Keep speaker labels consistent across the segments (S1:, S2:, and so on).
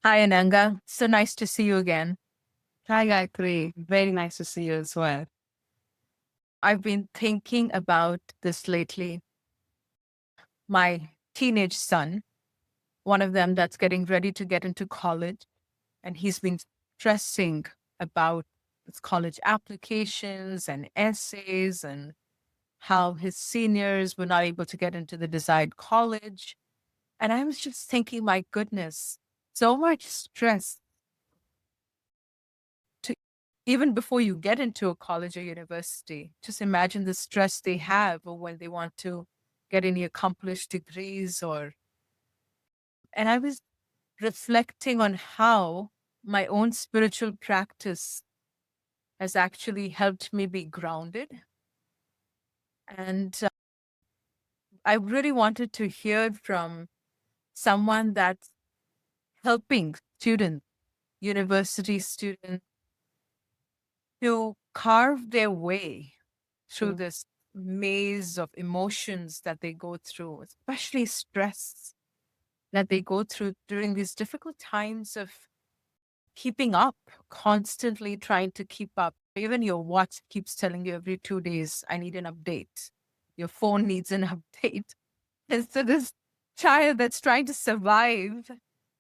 S1: Hi, Ananga. So nice to see you again.
S2: Hi, Gayatri. Very nice to see you as well.
S1: I've been thinking about this lately. My teenage son, one of them that's getting ready to get into college, and he's been stressing about his college applications and essays and how his seniors were not able to get into the desired college. And I was just thinking, my goodness, so much stress to even before you get into a college or university. Just imagine the stress they have or when they want to get any accomplished degrees or and I was reflecting on how my own spiritual practice has actually helped me be grounded. And I really wanted to hear from someone that's helping students, university students, to carve their way through
S2: Mm.
S1: this maze of emotions that they go through, especially stress that they go through during these difficult times of keeping up, constantly trying to keep up. Even your watch keeps telling you every 2 days, I need an update. Your phone needs an update. And so this child that's trying to survive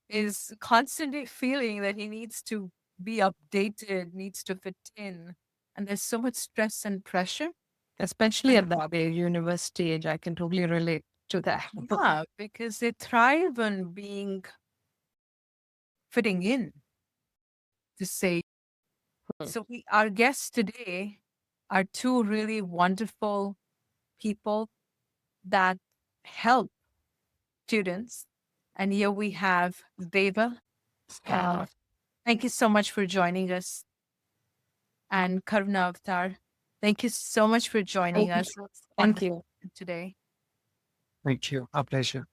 S1: is constantly feeling that he needs to be updated, needs to fit in. And there's so much stress and pressure.
S2: Especially at the university age, I can totally relate to that.
S1: Yeah, because they thrive on being fitting in, to say. So our guests today are two really wonderful people that help students. And here we have Deva. Uh, thank you so much for joining us. And Karunavatara, thank you so much for joining
S2: Thank you.
S1: us on
S2: Thank you.
S1: today.
S3: Thank you. Our pleasure.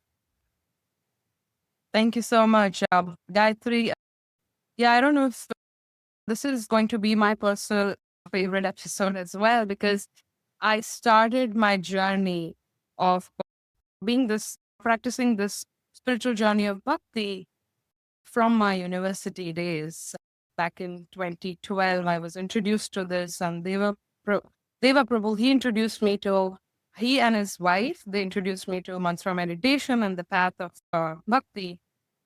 S2: Thank you so much, Gayatri. Yeah, I don't know if this is going to be my personal favorite episode as well, because I started my journey of practicing this spiritual journey of bhakti from my university days. Back in 2012, I was introduced to this, and Deva Prabhu, he and his wife, they introduced me to mantra meditation and the path of bhakti.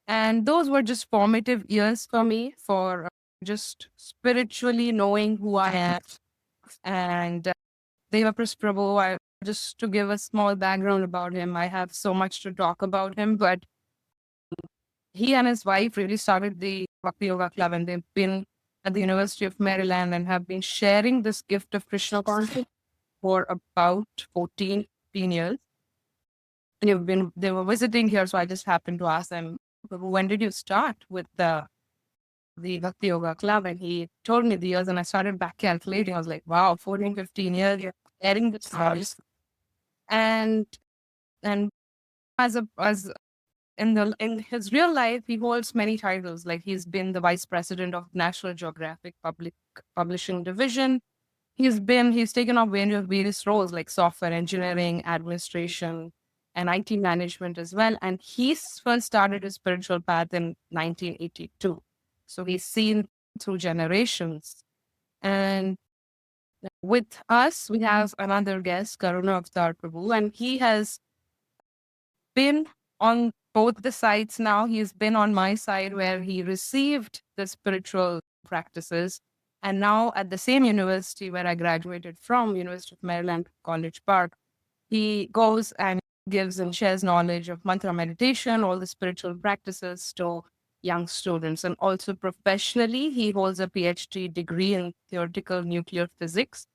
S2: And those were just formative years for me for just spiritually knowing who I am. And Devaprastha Prabhu, just to give a small background about him, I have so much to talk about him, but he and his wife really started the Bhakti Yoga Club, and they've been at the University of Maryland and have been sharing this gift of Krishna consciousness for about 14, 15 years. They were visiting here, so I just happened to ask them, when did you start with the Bhakti Yoga Club? And he told me the years, and I started back calculating. I was like, wow, 14, 15 years, you're sharing this house. And and as in his real life, he holds many titles. Like he's been the vice president of National Geographic Public Publishing Division. He's taken up various roles like software engineering, administration, and IT management as well. And he first started his spiritual path in 1982. So he's seen through generations. And with us, we have another guest, Karunavatara Prabhu, and he has been on both the sides now. He's been on my side where he received the spiritual practices. And now at the same university where I graduated from, University of Maryland, College Park, he goes and gives and shares knowledge of mantra meditation, all the spiritual practices to young students. And also professionally, he holds a PhD degree in theoretical nuclear physics.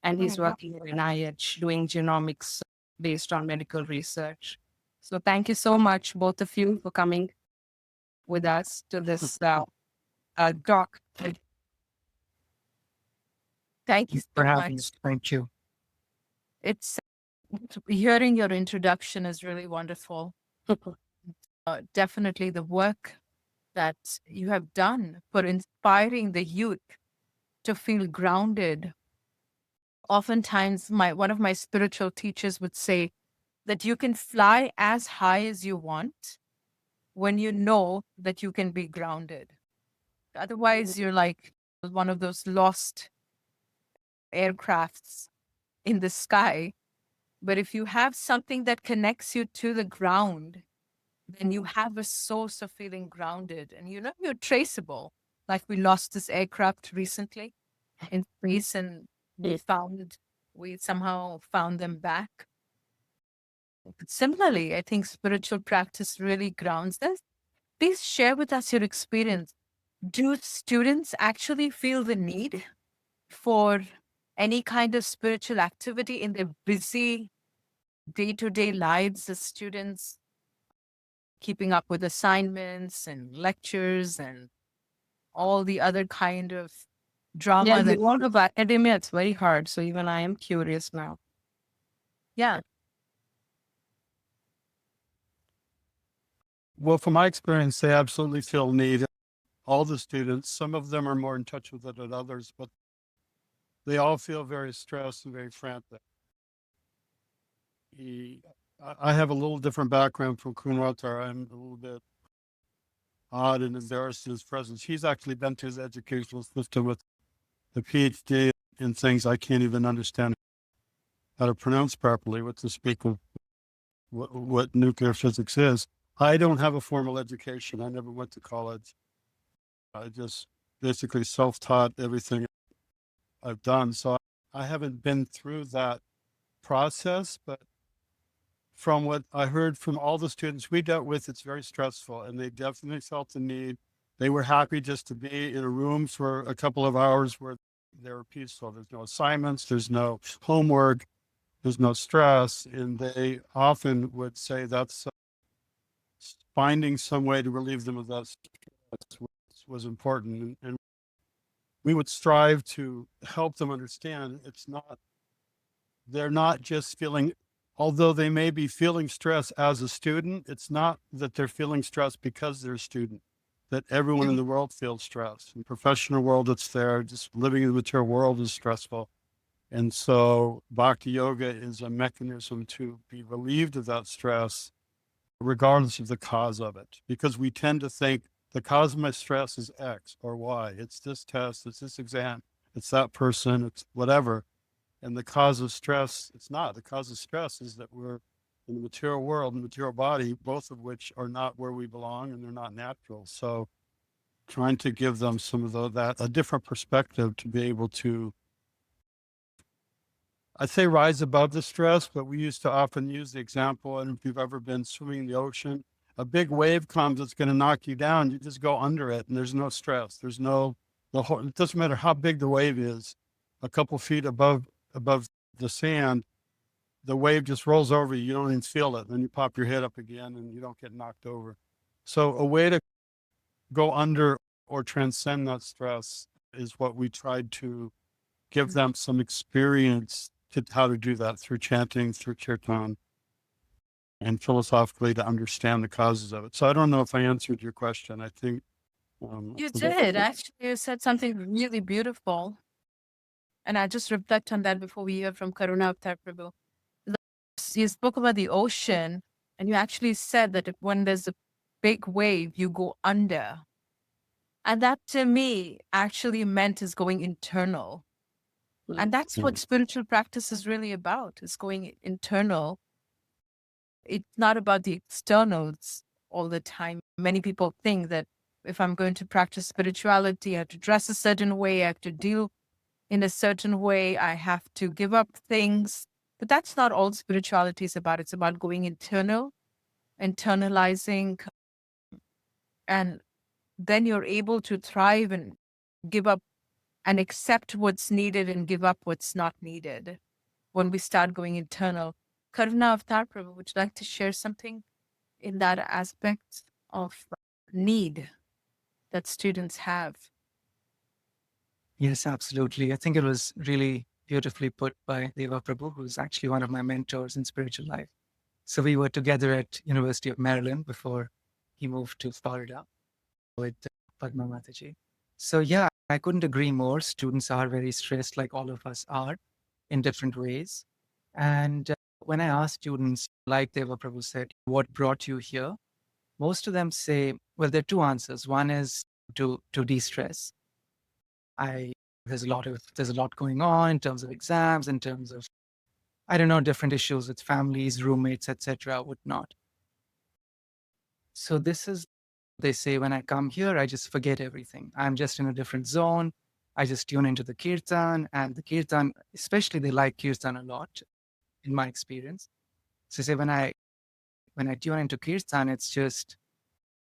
S2: And he's working in NIH doing genomics based on medical research. So thank you so much, both of you, for coming with us to this talk.
S1: Thank you
S3: For
S1: so
S3: having
S1: much.
S3: us. Thank you.
S1: It's hearing your introduction is really wonderful. Definitely the work that you have done for inspiring the youth to feel grounded. Oftentimes, one of my spiritual teachers would say that you can fly as high as you want, when you know that you can be grounded. Otherwise, you're like one of those lost aircrafts in the sky. But if you have something that connects you to the ground, then you have a source of feeling grounded and you know you're traceable. Like we lost this aircraft recently in space and we somehow found them back. But similarly, I think spiritual practice really grounds us. Please share with us your experience. Do students actually feel the need for any kind of spiritual activity in their busy day-to-day lives as students, keeping up with assignments and lectures and all the other kind of drama
S2: Yeah, the
S1: that
S2: world of academia, it's very hard. So even I am curious now.
S1: yeah.
S4: Well, from my experience, they absolutely feel need. All the students, some of them are more in touch with it than others, but they all feel very stressed and very frantic. I have a little different background from Karunavatara. I'm a little bit odd and embarrassed in his presence. He's actually been to his educational system with a PhD in things I can't even understand how to pronounce properly, with the speak of what nuclear physics is. I don't have a formal education. I never went to college. I just basically self-taught everything I've done. So I haven't been through that process, but from what I heard from all the students we dealt with, it's very stressful and they definitely felt the need. They were happy just to be in a room for a couple of hours where they were peaceful. There's no assignments, there's no homework, there's no stress. And they often would say that's finding some way to relieve them of that stress was important. And we would strive to help them understand they're not just feeling, although they may be feeling stress as a student, it's not that they're feeling stress because they're a student, that everyone in the world feels stress. In the professional world, it's there. Just living in the material world is stressful. And so Bhakti Yoga is a mechanism to be relieved of that stress, regardless of the cause of it, because we tend to think the cause of my stress is X or Y. It's this test, it's this exam, it's that person, it's whatever. And the cause of stress, it's not. The cause of stress is that we're in the material world and material body, both of which are not where we belong and they're not natural. So trying to give them some of that, a different perspective to be able to, I'd say, rise above the stress, but we used to often use the example, and if you've ever been swimming in the ocean, a big wave comes that's going to knock you down, you just go under it and there's no stress. There's no, it doesn't matter how big the wave is, a couple feet above the sand, the wave just rolls over you. You don't even feel it. Then you pop your head up again and you don't get knocked over. So a way to go under or transcend that stress is what we tried to give them some experience to how to do that through chanting, through kirtan, and philosophically to understand the causes of it. So I don't know if I answered your question. I think
S1: You did. Actually, you said something really beautiful. And I just reflect on that before we hear from Karunavatara Prabhu. You spoke about the ocean, and you actually said that when there's a big wave, you go under. And that to me actually meant is going internal. And that's what spiritual practice is really about, is going internal. It's not about the externals all the time. Many people think that if I'm going to practice spirituality, I have to dress a certain way, I have to deal in a certain way, I have to give up things. But that's not all spirituality is about. It's about going internal, internalizing, and then you're able to thrive and give up and accept what's needed and give up what's not needed when we start going internal. Karunavatara Prabhu, would you like to share something in that aspect of need that students have?
S3: Yes, absolutely. I think it was really beautifully put by Deva Prabhu, who's actually one of my mentors in spiritual life. So we were together at University of Maryland before he moved to Florida with Padma Mataji. So yeah, I couldn't agree more. Students are very stressed, like all of us are, in different ways. And when I asked students, like Deva Prabhu said, what brought you here? most of them say, well, there are two answers. One is to de-stress. There's a lot going on in terms of exams, in terms of, I don't know, different issues with families, roommates, etc., whatnot. So this is, they say, when I come here, I just forget everything. I'm just in a different zone. I just tune into the kirtan, and the kirtan, especially they like kirtan a lot, in my experience. So say when I tune into kirtan, it's just,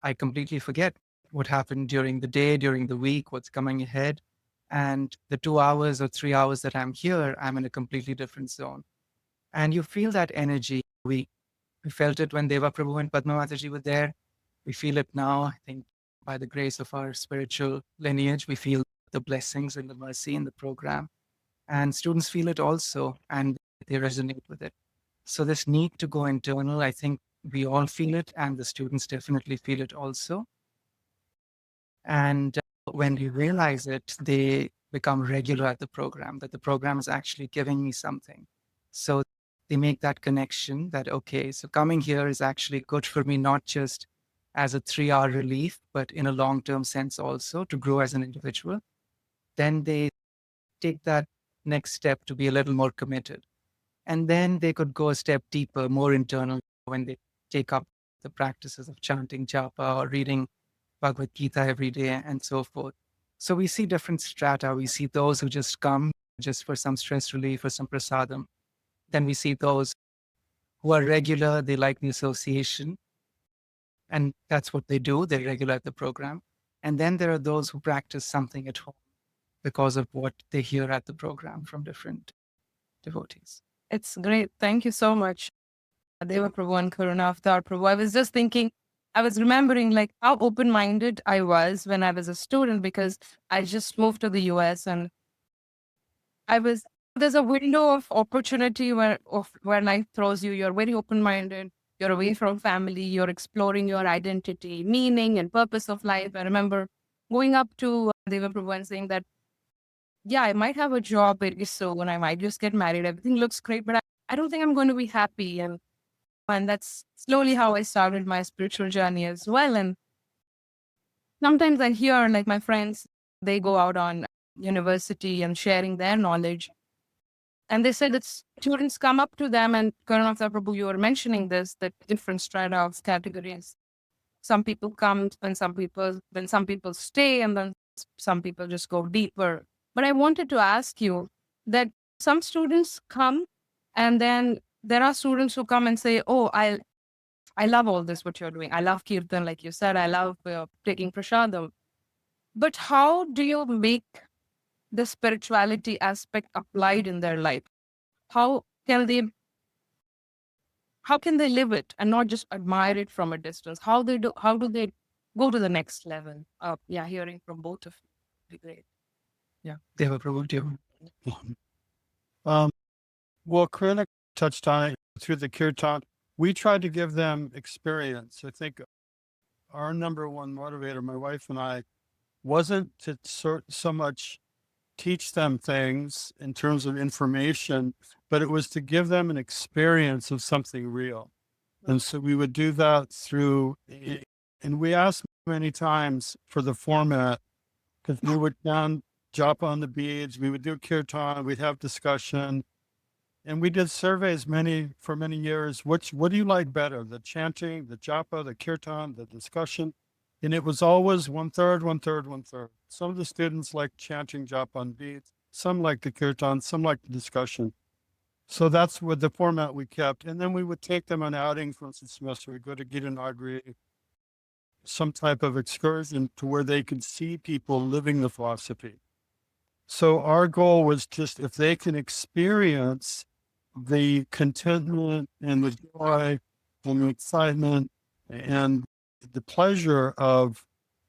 S3: I completely forget what happened during the day, during the week, what's coming ahead. And the 2 hours or 3 hours that I'm here, I'm in a completely different zone. And you feel that energy. We felt it when Deva Prabhu and Padma Mataji were there. We feel it now. I think by the grace of our spiritual lineage, we feel the blessings and the mercy in the program. And students feel it also, and they resonate with it. So this need to go internal, I think we all feel it, and the students definitely feel it also. And when you realize it, they become regular at the program, that the program is actually giving me something. So they make that connection that, okay, so coming here is actually good for me, not just as a 3-hour relief, but in a long-term sense also to grow as an individual. Then they take that next step to be a little more committed. And then they could go a step deeper, more internal, when they take up the practices of chanting japa or reading Bhagavad Gita every day and so forth. So we see different strata. We see those who just come just for some stress relief or some prasadam. Then we see those who are regular, they like the association, and that's what they do. They're regular at the program. And then there are those who practice something at home because of what they hear at the program from different devotees.
S2: It's great. Thank you so much, Deva Prabhu and Karunavatara Prabhu. I was just thinking, I was remembering like how open-minded I was when I was a student, because I just moved to the US, and there's a window of opportunity where life throws you. You're very open-minded. You're away from family. You're exploring your identity, meaning, and purpose of life. I remember going up to Deva Prabhu and saying that, yeah, I might have a job very soon. I might just get married. Everything looks great, but I don't think I'm going to be happy. And that's slowly how I started my spiritual journey as well. And sometimes I hear like my friends, they go out on university and sharing their knowledge. And they said that students come up to them, and Karunavatara Prabhu, you were mentioning this, that different strata of categories. Some people come and some people stay, and then some people just go deeper. But I wanted to ask you that some students come, and then there are students who come and say, oh, I love all this, what you're doing. I love Kirtan, like you said. I love taking prasadam. But how do you make the spirituality aspect applied in their life? How can they live it and not just admire it from a distance? How do they go to the next level? Hearing from both of you would be great.
S3: Yeah, Deva Prabhu, do you?
S4: Well, Krishna touched on it through the kirtan. We tried to give them experience. I think our number one motivator, my wife and I, wasn't to so much teach them things in terms of information, but it was to give them an experience of something real. And so we would do that through, and we asked many times for the format, because we would down japa on the beads, we would do kirtan, we'd have discussion, and we did surveys for many years. What do you like better, the chanting, the japa, the kirtan, the discussion? And it was always 1/3, 1/3, 1/3. Some of the students liked chanting japa on beads, some liked the kirtan, some liked the discussion. So that's what the format we kept. And then we would take them on outings once a semester. We'd go to Gita Nagari, some type of excursion to where they could see people living the philosophy. So our goal was just, if they can experience the contentment and the joy and the excitement and the pleasure of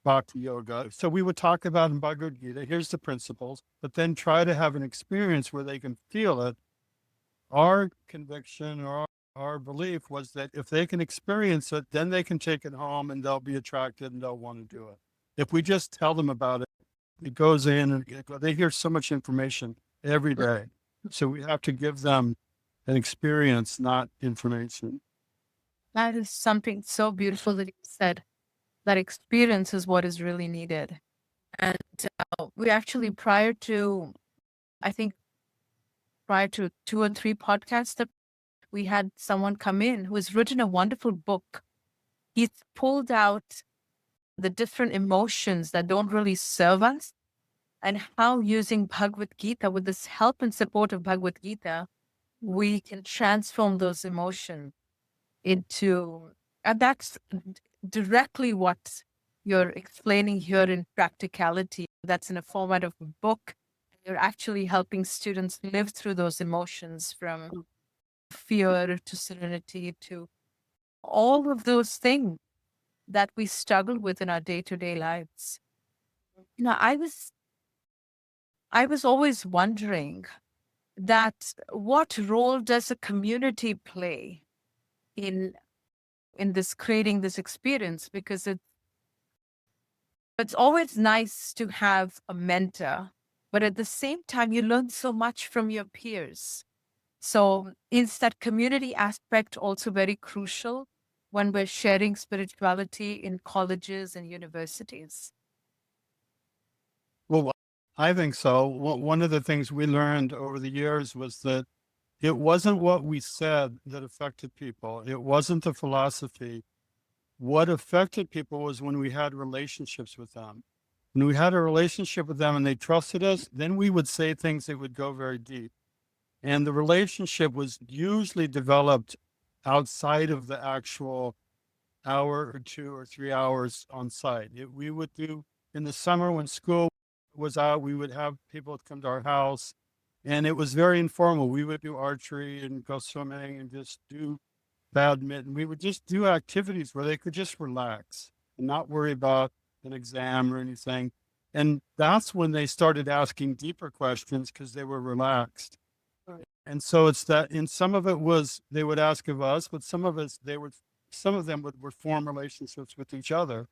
S4: Bhakti Yoga. So we would talk about in Bhagavad Gita, here's the principles, but then try to have an experience where they can feel it. Our conviction or our belief was that if they can experience it, then they can take it home and they'll be attracted and they'll want to do it. If we just tell them about it, it goes in and they hear so much information every day. So we have to give them an experience, not information.
S1: That is something so beautiful that you said. That experience is what is really needed. And we actually, I think, prior to 2 or 3 podcasts, that we had someone come in who has written a wonderful book. He's pulled out the different emotions that don't really serve us and how using Bhagavad Gita, with this help and support of Bhagavad Gita, we can transform those emotions into, and that's directly what you're explaining here in practicality. That's in a format of a book. You're actually helping students live through those emotions, from fear to serenity to all of those things that we struggle with in our day-to-day lives. I was always wondering that what role does a community play in this creating this experience? Because it's always nice to have a mentor, but at the same time you learn so much from your peers. So is that community aspect also very crucial when we're sharing spirituality in colleges and universities?
S4: Well, I think so. One of the things we learned over the years was that it wasn't what we said that affected people. It wasn't the philosophy. What affected people was when we had relationships with them. When we had a relationship with them and they trusted us, then we would say things that would go very deep. And the relationship was usually developed outside of the actual hour or 2 or 3 hours on site. We would do in the summer when school was out, we would have people come to our house, and it was very informal. We would do archery and go swimming and just do badminton. We would just do activities where they could just relax and not worry about an exam or anything. And that's when they started asking deeper questions because they were relaxed. And so it's that, and some of it was they would ask of us, but some of them would form relationships with each other.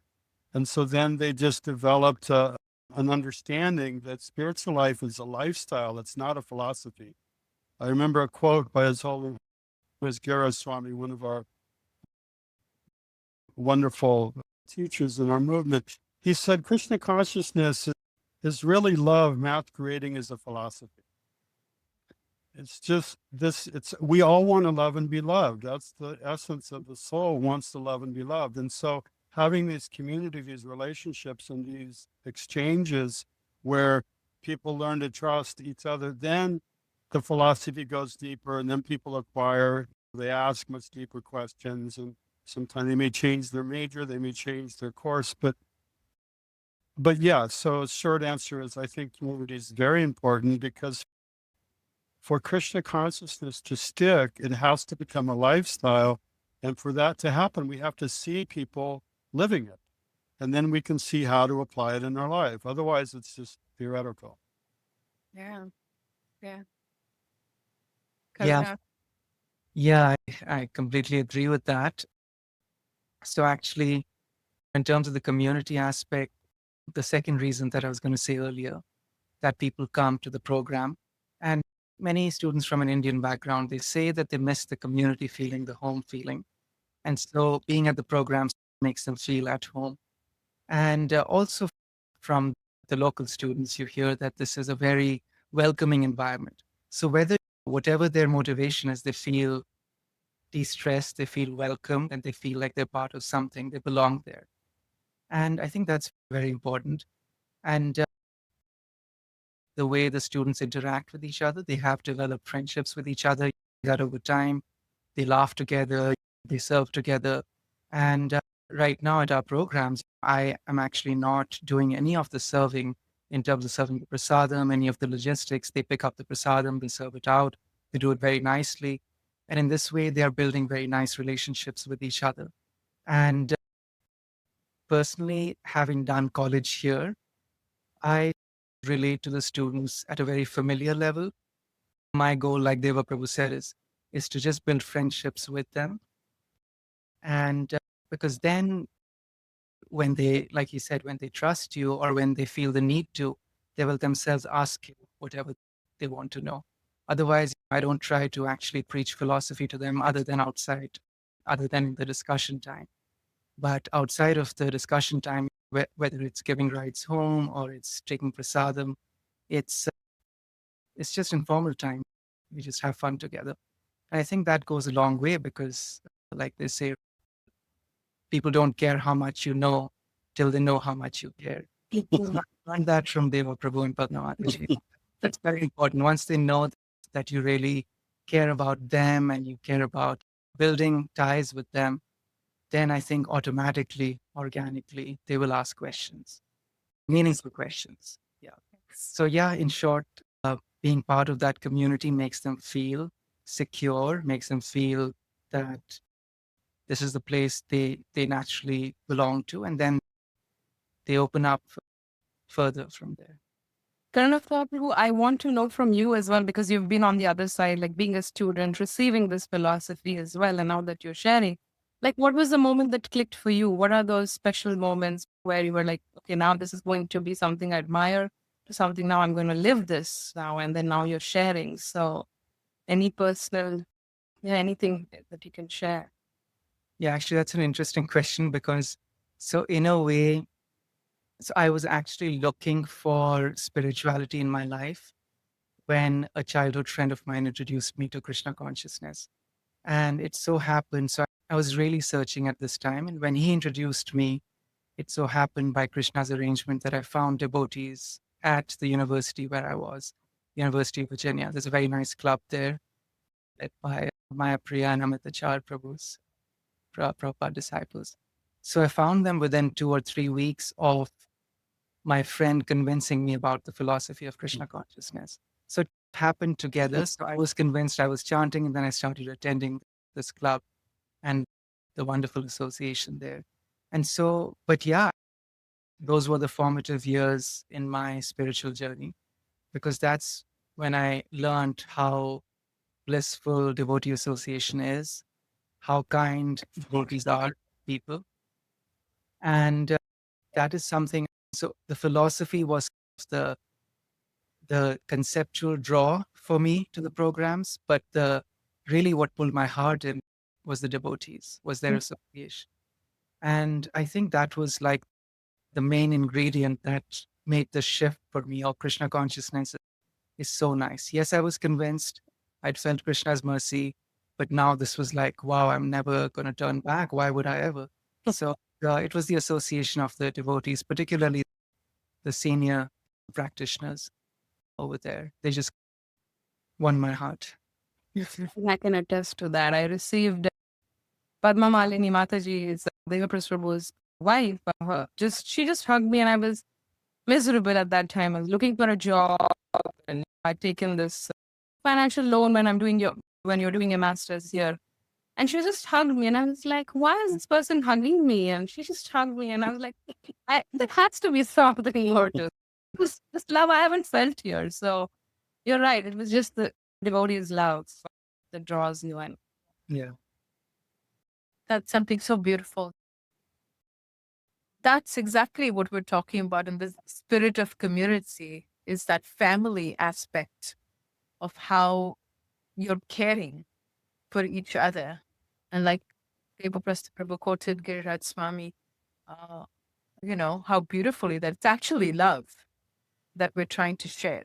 S4: And so then they just developed an understanding that spiritual life is a lifestyle. It's not a philosophy. I remember a quote by His Holiness Gara Swami, one of our wonderful teachers in our movement. He said, Krishna consciousness is really love masquerading as a philosophy. It's just this, we all want to love and be loved. That's the essence of the soul, wants to love and be loved. And so having this community, these relationships and these exchanges where people learn to trust each other, then the philosophy goes deeper, and then people acquire, they ask much deeper questions, and sometimes they may change their major, they may change their course, but yeah, so short answer is I think community is very important, because for Krishna consciousness to stick, it has to become a lifestyle. And for that to happen, we have to see people living it. And then we can see how to apply it in our life. Otherwise, it's just theoretical.
S1: Yeah. Yeah.
S3: Yeah.
S1: Karuna?
S3: Yeah, I completely agree with that. So actually, in terms of the community aspect, the second reason that I was going to say earlier, that people come to the program, and many students from an Indian background, they say that they miss the community feeling, the home feeling. And so being at the programs makes them feel at home. And also from the local students, you hear that this is a very welcoming environment. So whatever their motivation is, they feel de-stressed, they feel welcome, and they feel like they're part of something, they belong there. And I think that's very important. And the way the students interact with each other, they have developed friendships with each other that over time, they laugh together, they serve together. And right now at our programs, I am actually not doing any of the serving in terms of serving the prasadam, any of the logistics. They pick up the prasadam, they serve it out, they do it very nicely. And in this way, they are building very nice relationships with each other. And personally, having done college here, I relate to the students at a very familiar level. My goal, like Devaprabhu said, is to just build friendships with them. And because then when they, like he said, when they trust you or when they feel the need to, they will themselves ask you whatever they want to know. Otherwise, I don't try to actually preach philosophy to them other than outside other than the discussion time. But outside of the discussion time, whether it's giving rides home or it's taking prasadam, it's it's just informal time. We just have fun together. And I think that goes a long way because, like they say, people don't care how much you know till they know how much you care. Learned that from Deva Prabhu and Padmavati. That's very important. Once they know that you really care about them and you care about building ties with them, then I think automatically, organically, they will ask questions, meaningful questions. Yeah. So yeah, in short, being part of that community makes them feel secure, makes them feel that this is the place they naturally belong to, and then they open up further from there.
S2: Karunavatara Prabhu, I want to know from you as well, because you've been on the other side, like being a student, receiving this philosophy as well, and now that you're sharing, like what was the moment that clicked for you? What are those special moments where you were like, okay, now this is going to be something I admire, to something now I'm going to live this now, and then now you're sharing. So any personal, yeah, anything that you can share?
S3: Yeah, actually, that's an interesting question because, so in a way, so I was actually looking for spirituality in my life when a childhood friend of mine introduced me to Krishna consciousness. And it so happened, so I was really searching at this time. And when he introduced me, it so happened by Krishna's arrangement that I found devotees at the university where I was, University of Virginia. There's a very nice club there led by Maya Priya and Amitachar Prabhu's Prabhupada disciples. So I found them within 2 or 3 weeks of my friend convincing me about the philosophy of Krishna consciousness. So it happened together. So I was convinced, I was chanting, and then I started attending this club and the wonderful association there. And so, but yeah, those were the formative years in my spiritual journey, because that's when I learned how blissful devotee association is, how kind devotees are to people. And that is something. So the philosophy was the conceptual draw for me to the programs, but the really what pulled my heart in was the devotees, was their association. And I think that was like the main ingredient that made the shift for me. Oh, Krishna consciousness is so nice. Yes, I was convinced. I'd felt Krishna's mercy, but now this was like, wow, I'm never going to turn back. Why would I ever? So it was the association of the devotees, particularly the senior practitioners over there. They just won my heart.
S2: I can attest to that. I received Padma Malini Mataji, is Devaprastha Prabhu's wife. She just hugged me, and I was miserable at that time. I was looking for a job, and I'd taken this financial loan when you're doing a master's here. And she just hugged me, and I was like, "Why is this person hugging me?" And she just hugged me, and I was like, "There has to be something more to this love I haven't felt here." So you're right; it was just the devotee's love that draws you in.
S3: Yeah.
S1: That's something so beautiful. That's exactly what we're talking about in the spirit of community, is that family aspect of how you're caring for each other. And like Devaprastha Prabhu quoted Giriraj Swami, uh, how beautifully that it's actually love that we're trying to share.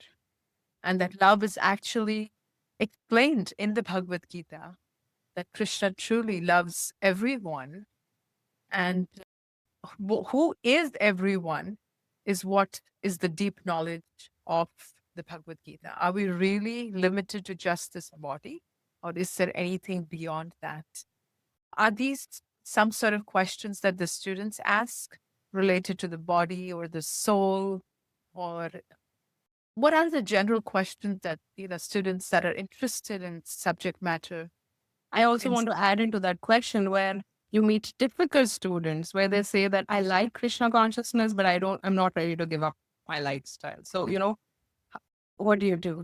S1: And that love is actually explained in the Bhagavad Gita, that Krishna truly loves everyone. And who is everyone is what is the deep knowledge of the Bhagavad Gita. Are we really limited to just this body? Or is there anything beyond that? Are these some sort of questions that the students ask related to the body or the soul? Or what are the general questions that students that are interested in subject matter?
S2: I also want to add into that question where you meet difficult students where they say that I like Krishna consciousness, but I'm not ready to give up my lifestyle. So, what do you do?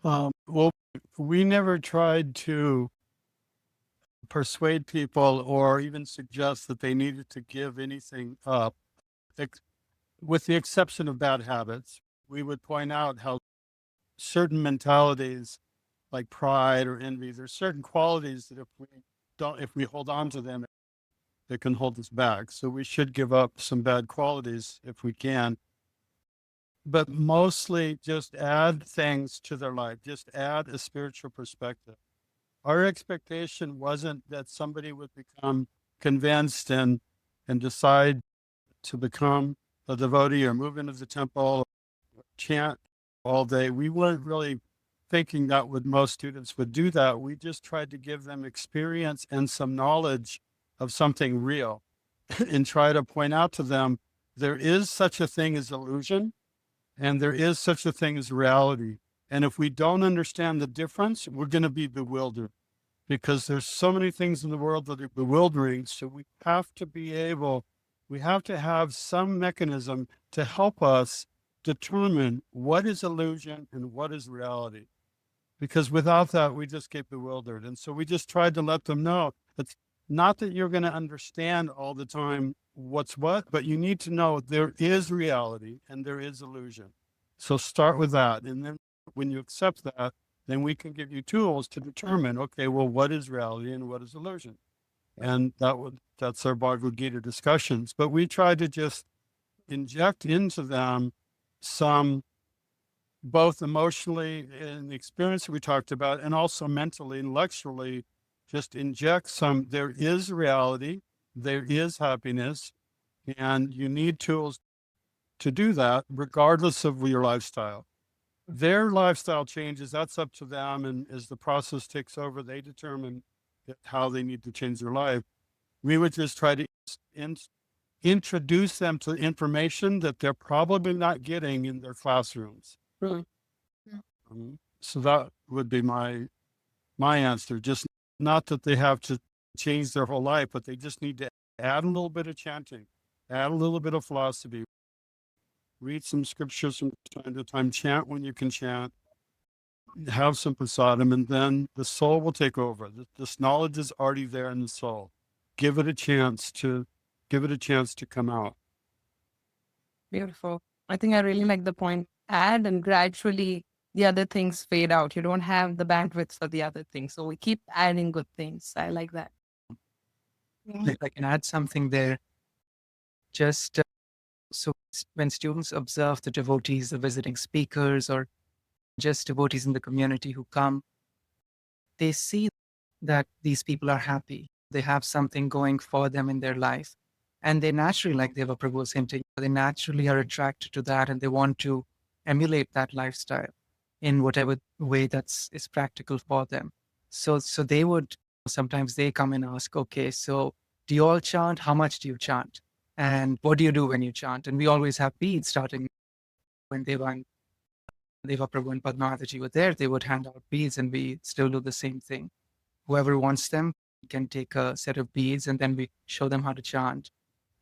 S4: Well, we never tried to persuade people or even suggest that they needed to give anything up, with the exception of bad habits. We would point out how certain mentalities like pride or envy. There's certain qualities that if we hold on to them, it can hold us back. So we should give up some bad qualities if we can, but mostly just add things to their life, just add a spiritual perspective. Our expectation wasn't that somebody would become convinced and decide to become a devotee or move into the temple, or chant all day. We weren't really thinking that most students would do that. We just tried to give them experience and some knowledge of something real and try to point out to them there is such a thing as illusion and there is such a thing as reality. And if we don't understand the difference, we're going to be bewildered, because there's so many things in the world that are bewildering. So we have to have some mechanism to help us determine what is illusion and what is reality. Because without that, we just get bewildered. And so we just tried to let them know it's not that you're going to understand all the time what's what, but you need to know there is reality and there is illusion. So start with that. And then when you accept that, then we can give you tools to determine, okay, well, what is reality and what is illusion? And that's our Bhagavad Gita discussions. But we try to just inject into them some, both emotionally in the experience we talked about, and also mentally, intellectually, just inject some, there is reality, there is happiness, and you need tools to do that regardless of your lifestyle. Their lifestyle changes, that's up to them. And as the process takes over, they determine how they need to change their life. We would just try to introduce them to information that they're probably not getting in their classrooms.
S2: Really?
S4: So that would be my answer. Just not that they have to change their whole life, but they just need to add a little bit of chanting, add a little bit of philosophy, read some scriptures from time to time, chant when you can chant, have some prasadam, and then the soul will take over. This knowledge is already there in the soul. Give it a chance to come out.
S2: Beautiful. I think I really like the point. Add and gradually the other things fade out. You don't have the bandwidth for the other things. So we keep adding good things. I like that.
S3: If I can add something there, just so when students observe the devotees, the visiting speakers, or just devotees in the community who come, they see that these people are happy. They have something going for them in their life. And they naturally, like Devaprastha Prabhu was hinting, they naturally are attracted to that and they want to emulate that lifestyle in whatever way is practical for them. So they would, sometimes they come and ask, okay, so do you all chant? How much do you chant? And what do you do when you chant? And we always have beads starting when Devaprastha Prabhu and Padmavati were there, they would hand out beads and we still do the same thing. Whoever wants them can take a set of beads and then we show them how to chant.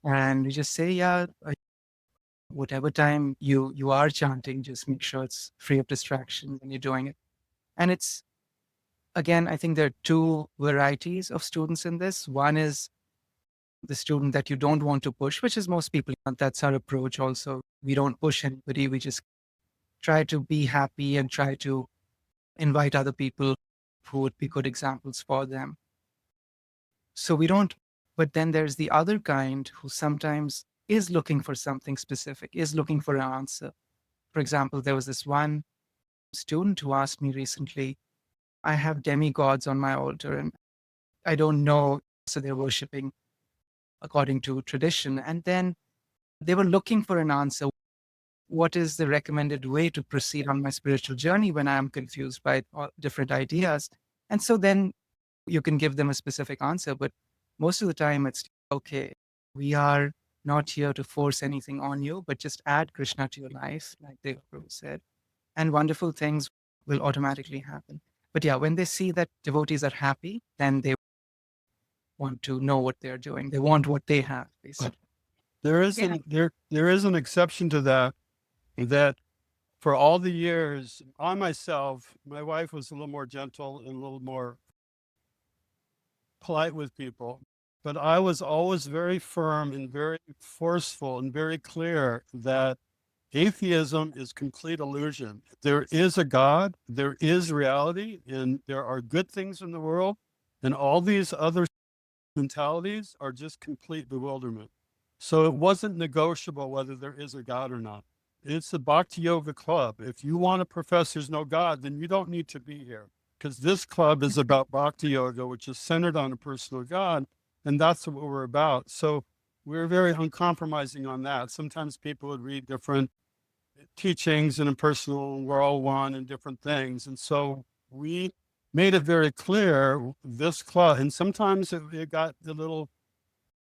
S3: And we just say, yeah, whatever time you are chanting, just make sure it's free of distraction when you're doing it. And it's, again, I think there are two varieties of students in this. One is the student that you don't want to push, which is most people. That's our approach also. We don't push anybody. We just try to be happy and try to invite other people who would be good examples for them. So we don't, but then there's the other kind who sometimes is looking for something specific, is looking for an answer. For example, there was this one student who asked me recently, I have demigods on my altar and I don't know, so they're worshiping according to tradition. And then they were looking for an answer. What is the recommended way to proceed on my spiritual journey when I am confused by different ideas? And so then you can give them a specific answer, but most of the time it's okay. We are not here to force anything on you, but just add Krishna to your life, like Devaprastha said, and wonderful things will automatically happen. But yeah, when they see that devotees are happy, then they want to know what they're doing. They want what they have, basically.
S4: There is an exception to that for all the years, I myself, my wife was a little more gentle and a little more polite with people, but I was always very firm and very forceful and very clear that Atheism is complete illusion. There is a God, there is reality, and there are good things in the world, and all these other mentalities are just complete bewilderment. So it wasn't negotiable whether there is a God or not. It's the Bhakti Yoga Club. If you want to profess there's no God, then you don't need to be here, because this club is about Bhakti Yoga, which is centered on a personal God, and that's what we're about. So we're very uncompromising on that. Sometimes people would read different teachings in a personal world one and different things. And so we made it very clear this club, and sometimes it got a little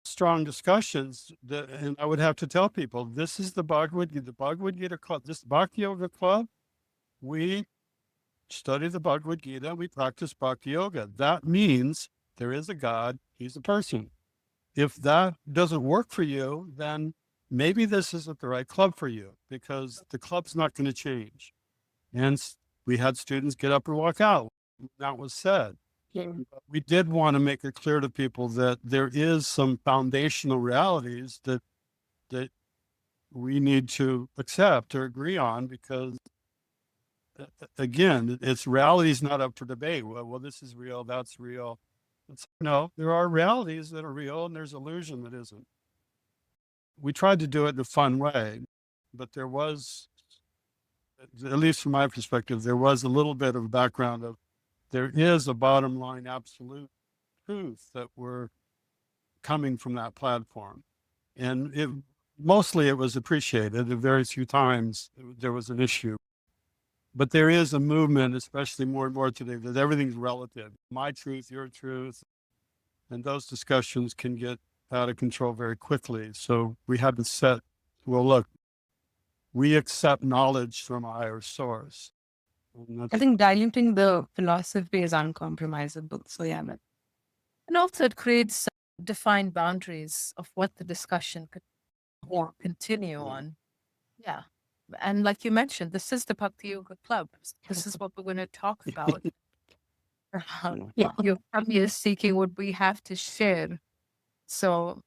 S4: strong discussions that, and I would have to tell people, this is the Bhagavad Gita Club, this Bhakti Yoga Club. We study the Bhagavad Gita, we practice Bhakti Yoga. That means there is a God, he's a person. If that doesn't work for you, then maybe this isn't the right club for you, because the club's not going to change. And we had students get up and walk out. That was said. We did want to make it clear to people that there is some foundational realities that we need to accept or agree on, because again, it's reality is not up for debate. Well, this is real, that's real. No, there are realities that are real, and there's illusion that isn't. We tried to do it in a fun way, but there was, at least from my perspective, there was a little bit of background of there is a bottom line absolute truth that we're coming from that platform. And mostly it was appreciated. Very few times there was an issue. But there is a movement, especially more and more today, that everything's relative. My truth, your truth. And those discussions can get out of control very quickly. So we had to set, well, look, we accept knowledge from a higher source.
S2: I think diluting the philosophy is uncompromisable. So yeah, but
S1: And also, it creates defined boundaries of what the discussion could continue on. Yeah. And like you mentioned, this is the Bhakti Yoga Club. This is what we're going to talk about. Your family is seeking what we have to share. So,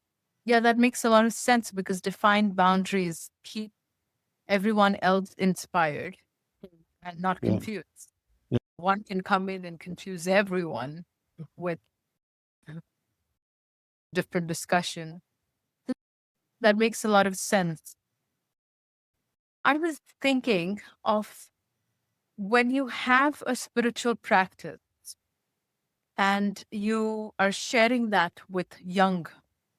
S1: yeah, that makes a lot of sense, because defined boundaries keep everyone else inspired and not
S4: Yeah.
S1: confused.
S4: Yeah.
S1: One can come in and confuse everyone with different discussion. That makes a lot of sense. I was thinking of when you have a spiritual practice and you are sharing that with young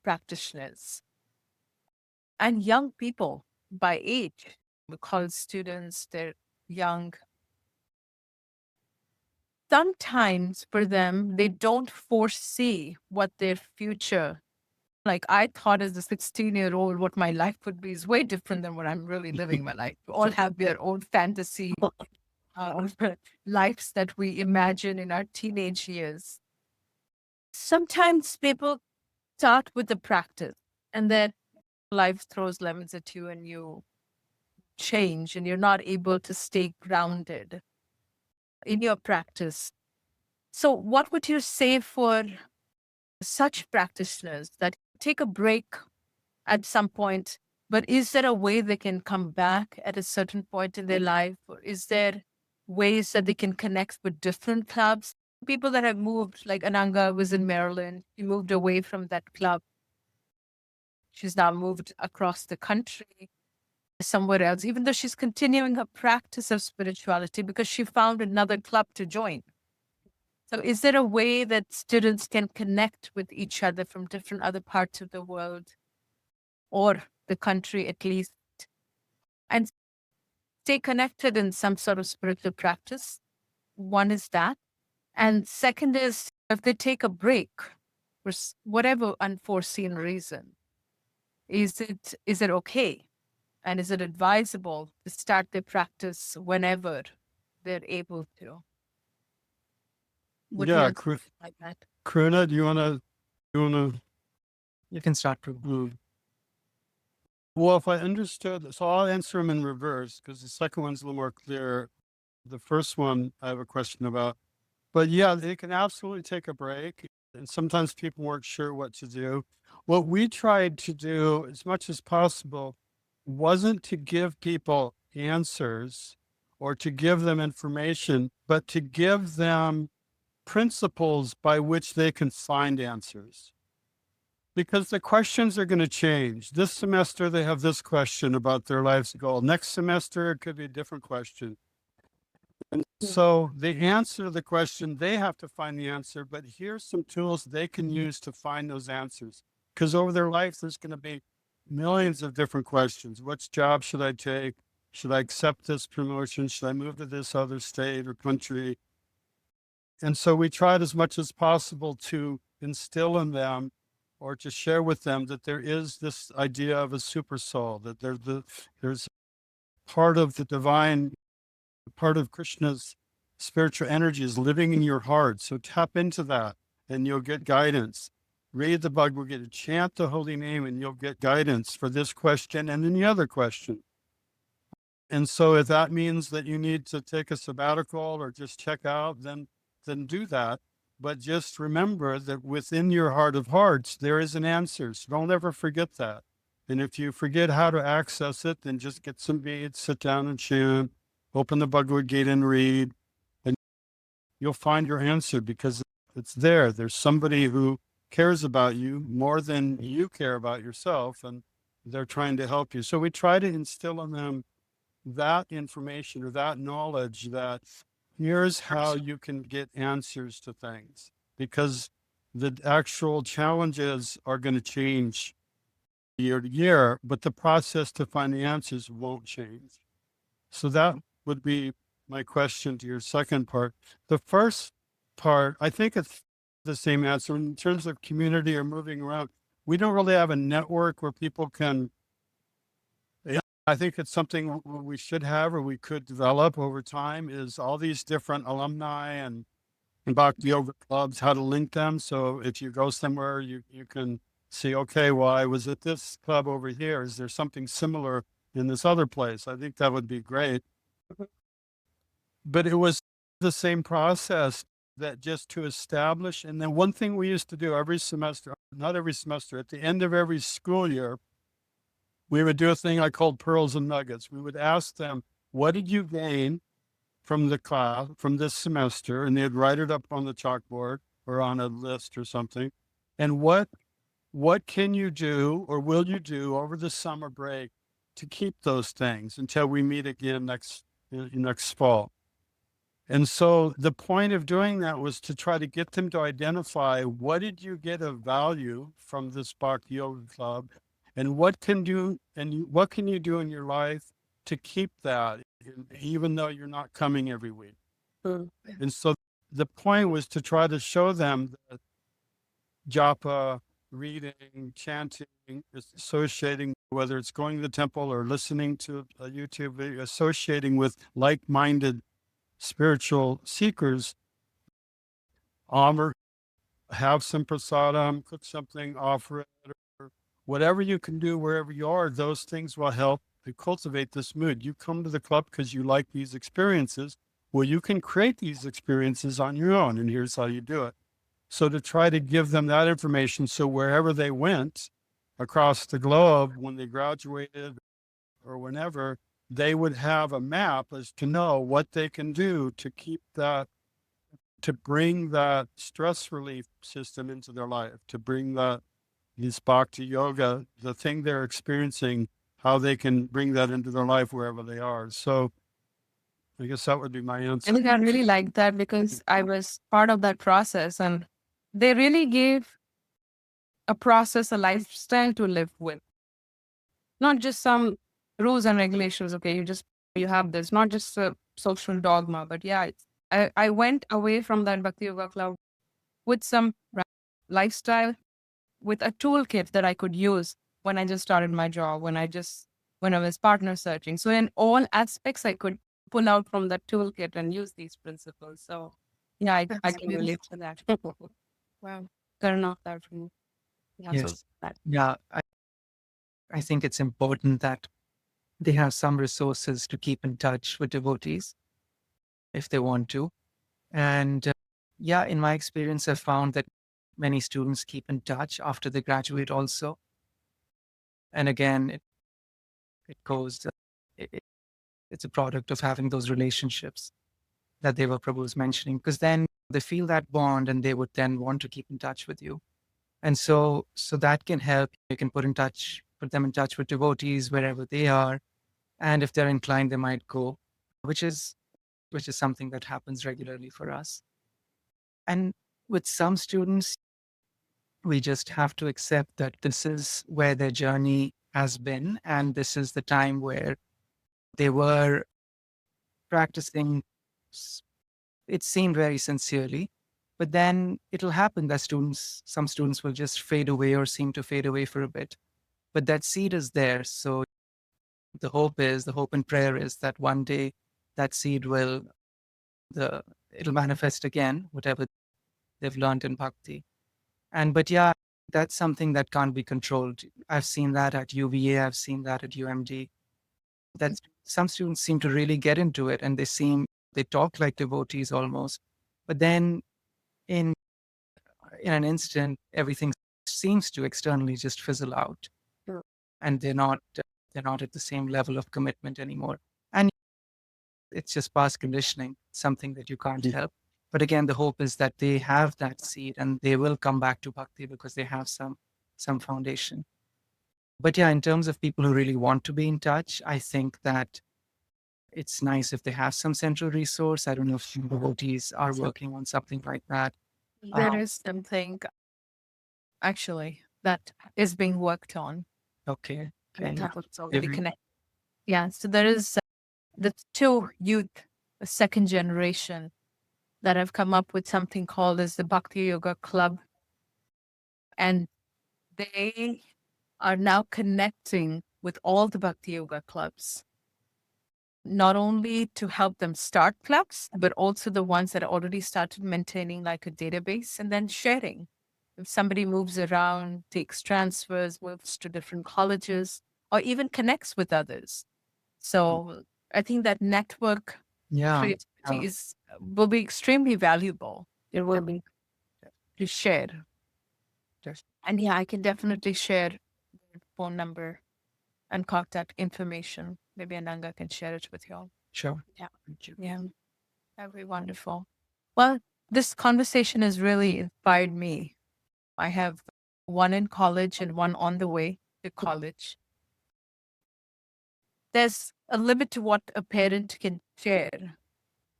S1: practitioners and young people by age, we call students, they're young. Sometimes for them, they don't foresee what their future, like I thought as a 16-year-old, what my life would be is way different than what I'm really living my life. We all have their own fantasy lives that we imagine in our teenage years. Sometimes people start with the practice, and then life throws lemons at you and you change and you're not able to stay grounded in your practice. So what would you say for such practitioners that take a break at some point, but is there a way they can come back at a certain point in their life? Or is there ways that they can connect with different clubs? People that have moved, like Ananga was in Maryland, she moved away from that club. She's now moved across the country somewhere else, even though she's continuing her practice of spirituality because she found another club to join. So is there a way that students can connect with each other from different other parts of the world or the country at least, and stay connected in some sort of spiritual practice? One is that. And second is if they take a break for whatever unforeseen reason, is it okay? And is it advisable to start their practice whenever they're able to? What do you
S4: Yeah,
S1: answer like that?
S4: Kruna, do you want to?
S3: You can start, Prabhu.
S4: Well, if I understood, so I'll answer them in reverse because the second one's a little more clear. The first one I have a question about, but yeah, they can absolutely take a break. And sometimes people weren't sure what to do. What we tried to do as much as possible wasn't to give people answers or to give them information, but to give them principles by which they can find answers. Because the questions are going to change. This semester, they have this question about their life's goal. Next semester, it could be a different question. And so the answer to the question, they have to find the answer, but here's some tools they can use to find those answers. Because over their life, there's going to be millions of different questions. Which job should I take? Should I accept this promotion? Should I move to this other state or country? And so we tried as much as possible to instill in them or to share with them that there is this idea of a super soul, that there's part of the divine, part of Krishna's spiritual energy is living in your heart. So tap into that and you'll get guidance. Read the Bhagavad Gita, chant the holy name, and you'll get guidance for this question and any other question. And so if that means that you need to take a sabbatical or just check out, then do that. But just remember that within your heart of hearts, there is an answer. So don't ever forget that. And if you forget how to access it, then just get some beads, sit down and chant, open the Bhagavad Gita and read, and you'll find your answer because it's there. There's somebody who cares about you more than you care about yourself, and they're trying to help you. So we try to instill in them that information or that knowledge that here's how you can get answers to things, because the actual challenges are going to change year to year, but the process to find the answers won't change. So that would be my question to your second part. The first part, I think it's the same answer in terms of community or moving around. We don't really have a network where people can, I think it's something we should have or we could develop over time, is all these different alumni and Bhakti Yoga clubs, how to link them. So if you go somewhere, you can see, okay, well, I was at this club over here. Is there something similar in this other place? I think that would be great. But it was the same process, that just to establish. And then one thing we used to do every semester, not every semester, at the end of every school year, we would do a thing I called pearls and nuggets. We would ask them, what did you gain from the class, from this semester? And they'd write it up on the chalkboard or on a list or something. And what can you do or will you do over the summer break to keep those things until we meet again next fall? And so the point of doing that was to try to get them to identify, what did you get of value from this Bhakti Yoga Club, and what can you do in your life to keep that, even though you're not coming every week. And so the point was to try to show them that japa, reading, chanting, associating, whether it's going to the temple or listening to a YouTube video, associating with like-minded spiritual seekers, have some prasadam, cook something, offer it, or whatever you can do wherever you are. Those things will help to cultivate this mood. You come to the club because you like these experiences. Well, you can create these experiences on your own, and here's how you do it. So to try to give them that information, so wherever they went across the globe, when they graduated or whenever, they would have a map as to know what they can do to keep that, to bring that stress relief system into their life, to bring that, this Bhakti Yoga, the thing they're experiencing, how they can bring that into their life wherever they are. So I guess that would be my answer.
S2: I think I really like that because I was part of that process, and they really gave a process, a lifestyle to live with. Not just some rules and regulations. Okay, you have this, not just a social dogma, but yeah, I went away from that Bhakti Yoga Club with some lifestyle, with a toolkit that I could use when I just started my job, when I was partner searching. So in all aspects, I could pull out from that toolkit and use these principles. So yeah, I
S1: That's
S2: can relate to that.
S1: Wow.
S2: Karunavatara Prabhu.
S3: Yes. Yeah, I think it's important that they have some resources to keep in touch with devotees if they want to. And yeah, in my experience, I've found that many students keep in touch after they graduate also. And again, it goes, it's a product of having those relationships that Deva Prabhu was mentioning, because then they feel that bond and they would then want to keep in touch with you. And so that can help. You can put them in touch with devotees wherever they are. And if they're inclined, they might go, which is something that happens regularly for us. And with some students, we just have to accept that this is where their journey has been. And this is the time where they were practicing, it seemed very sincerely. But then it'll happen that some students will just fade away or seem to fade away for a bit. But that seed is there. So the hope and prayer is that one day that seed it'll manifest again, whatever they've learned in bhakti. But yeah, that's something that can't be controlled. I've seen that at UVA, I've seen that at UMD, that some students seem to really get into it and they talk like devotees almost. But then in an instant, everything seems to externally just fizzle out.
S2: Sure.
S3: And they're not at the same level of commitment anymore. And it's just past conditioning, something that you can't help. But again, the hope is that they have that seed and they will come back to bhakti because they have some foundation. But yeah, in terms of people who really want to be in touch, I think that it's nice if they have some central resource. I don't know if devotees are working on something like that.
S1: There is something actually that is being worked on.
S3: Okay.
S1: It's already
S3: Giving-
S1: connected. Yeah, so there is the two youth, the second generation, that have come up with something called as the Bhakti Yoga Club. And they are now connecting with all the Bhakti Yoga clubs, not only to help them start clubs, but also the ones that already started maintaining like a database and then sharing. If somebody moves around, takes transfers, moves to different colleges, or even connects with others. So I think that network creativity will be extremely valuable. It will be to share.
S3: Yes.
S1: And yeah, I can definitely share the phone number and contact information. Maybe Ananga can share it with you all.
S3: Sure.
S1: Yeah.
S3: Thank you.
S1: Yeah. That'd be wonderful. Well, this conversation has really inspired me. I have one in college and one on the way to college. There's a limit to what a parent can share.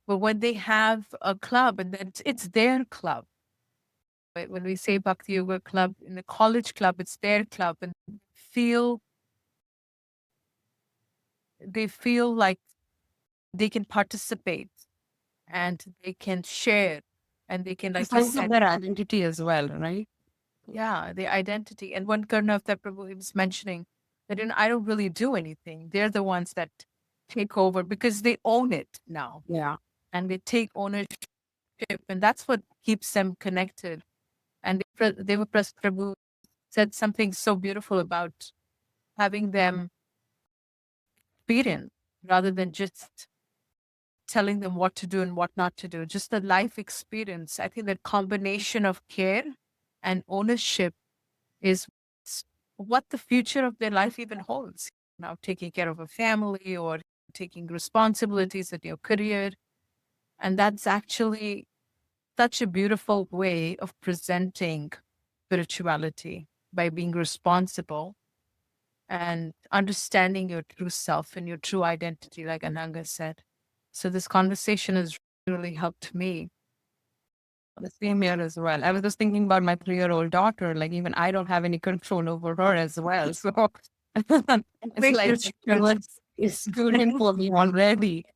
S1: But when they have a club and then it's their club, right? When we say Bhakti Yoga Club in the college club, it's their club, and they feel like they can participate and they can share and they can like
S2: Sense of their identity as well, right?
S1: yeah, the identity. And when Karunavatara Prabhu, he was mentioning that I don't really do anything. They're the ones that take over because they own it now.
S2: Yeah.
S1: And they take ownership, and that's what keeps them connected. And Devaprastha Prabhu said something so beautiful about having them experience rather than just telling them what to do and what not to do, just the life experience. I think that combination of care and ownership is what the future of their life even holds. Now, taking care of a family or taking responsibilities in your career. And that's actually such a beautiful way of presenting spirituality by being responsible and understanding your true self and your true identity, like Ananga said. So this conversation has really helped me.
S2: The same here as well. I was just thinking about my 3-year-old daughter. Like even I don't have any control over her as well. So it's like it's student for me already.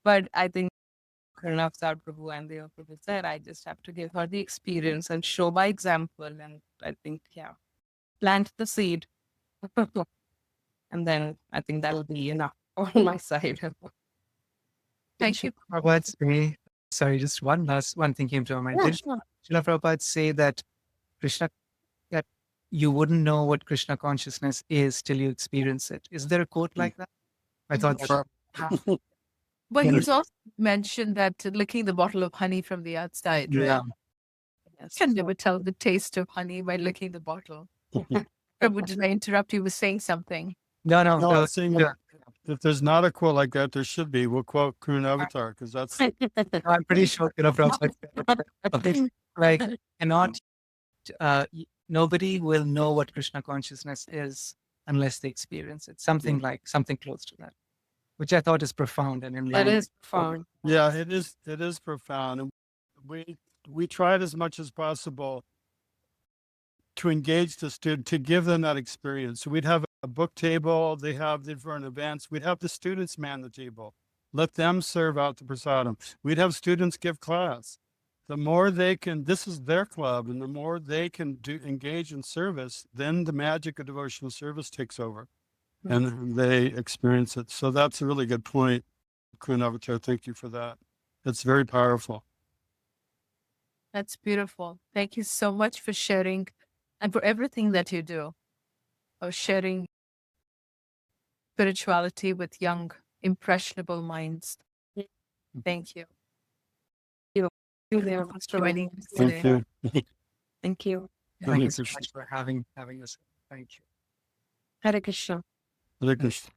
S2: But I think Karunavatara Prabhu and Deva Prabhu said I just have to give her the experience and show by example. And I think, yeah, plant the seed. And then I think that'll be enough on my side.
S1: Thank you.
S3: Prabhupada say, sorry, just one thing came to my mind.
S2: Yeah,
S3: Did
S2: sure.
S3: Srila Prabhupada say that that you wouldn't know what Krishna consciousness is till you experience it? Is there a quote like that? I thought that.
S1: But
S3: Yeah.
S1: he's also mentioned that licking the bottle of honey from the outside, right?
S3: Yeah.
S1: Yes. Can never tell the taste of honey by licking the bottle. Prabhu, did I interrupt you with saying something?
S3: No, no.
S4: No, I'm saying
S3: yeah.
S4: if there's not a quote like that, there should be. We'll quote Karunavatara because that's
S3: I'm pretty sure, Prabhupada, like, cannot, nobody will know what Krishna consciousness is unless they experience it. Something like, something close to that, which I thought is profound and in
S2: That
S3: line.
S2: is profound.
S4: yeah, it is. It is profound, and we tried as much as possible to engage the student, to give them that experience. So we'd have a book table, they have different events, we'd have the students man the table, let them serve out the prasadam. We'd have students give class. The more they can, this is their club, and the more they can engage in service, then the magic of devotional service takes over and they experience it. So that's a really good point, Karunavatara. Thank you for that. It's very powerful.
S1: That's beautiful. Thank you so much for sharing and for everything that you do, of sharing spirituality with young, impressionable minds. Thank you.
S2: You there,
S1: For
S2: Pastor
S1: joining
S2: Prabhu.
S1: us
S4: Thank
S1: today.
S4: you.
S2: Thank you.
S3: Thank you so much for having us. Thank you.
S2: Hare Krishna.
S4: Hare Krishna.